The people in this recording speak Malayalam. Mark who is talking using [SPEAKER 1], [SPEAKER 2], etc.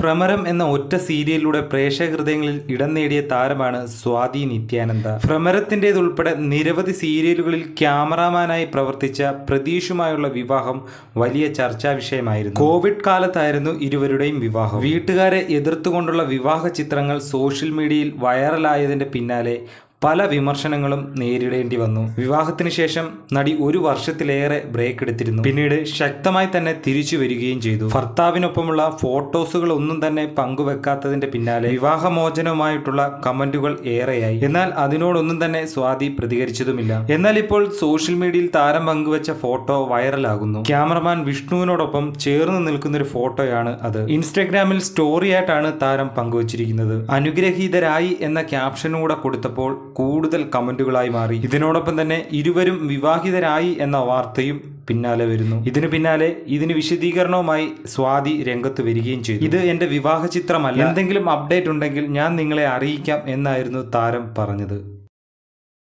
[SPEAKER 1] ഭ്രമരം എന്ന ഒറ്റ സീരിയലിലൂടെ പ്രേക്ഷക ഹൃദയങ്ങളിൽ ഇടം നേടിയ താരമാണ് സ്വാതി നിത്യാനന്ദ. ഭ്രമരത്തിൻ്റെതുൾപ്പെടെ നിരവധി സീരിയലുകളിൽ ക്യാമറാമാനായി പ്രവർത്തിച്ച പ്രതീഷുമായുള്ള വിവാഹം വലിയ ചർച്ചാ വിഷയമായിരുന്നു. കോവിഡ് കാലത്തായിരുന്നു ഇരുവരുടെയും വിവാഹം. വീട്ടുകാരെ എതിർത്തുകൊണ്ടുള്ള വിവാഹ ചിത്രങ്ങൾ സോഷ്യൽ മീഡിയയിൽ വൈറലായതിന്റെ പിന്നാലെ പല വിമർശനങ്ങളും നേരിടേണ്ടി വന്നു. വിവാഹത്തിന് ശേഷം നടി ഒരു വർഷത്തിലേറെ ബ്രേക്ക് എടുത്തിരുന്നു. പിന്നീട് ശക്തമായി തന്നെ തിരിച്ചു വരികയും ചെയ്തു. ഭർത്താവിനൊപ്പമുള്ള ഫോട്ടോസുകൾ ഒന്നും തന്നെ പങ്കുവെക്കാത്തതിന്റെ പിന്നാലെ വിവാഹമോചനവുമായിട്ടുള്ള കമന്റുകൾ ഏറെയായി. എന്നാൽ അതിനോടൊന്നും തന്നെ സ്വാതി പ്രതികരിച്ചതുമില്ല. എന്നാൽ ഇപ്പോൾ സോഷ്യൽ മീഡിയയിൽ താരം പങ്കുവെച്ച ഫോട്ടോ വൈറലാകുന്നു. ക്യാമറമാൻ വിഷ്ണുവിനോടൊപ്പം ചേർന്ന് നിൽക്കുന്ന ഒരു ഫോട്ടോയാണ് അത്. ഇൻസ്റ്റഗ്രാമിൽ സ്റ്റോറിയായിട്ടാണ് താരം പങ്കുവച്ചിരിക്കുന്നത്. അനുഗ്രഹീതരായി എന്ന ക്യാപ്ഷനും കൂടെ കൊടുത്തപ്പോൾ കൂടുതൽ കമന്റുകളായി മാറി. ഇതിനോടൊപ്പം തന്നെ ഇരുവരും വിവാഹിതരായി എന്ന വാർത്തയും പിന്നാലെ വരുന്നു. ഇതിന് വിശദീകരണവുമായി സ്വാതി രംഗത്ത് വരികയും ചെയ്തു. ഇത് എന്റെ വിവാഹ ചിത്രമല്ല, എന്തെങ്കിലും അപ്ഡേറ്റ് ഉണ്ടെങ്കിൽ ഞാൻ നിങ്ങളെ അറിയിക്കാം എന്നായിരുന്നു താരം പറഞ്ഞത്.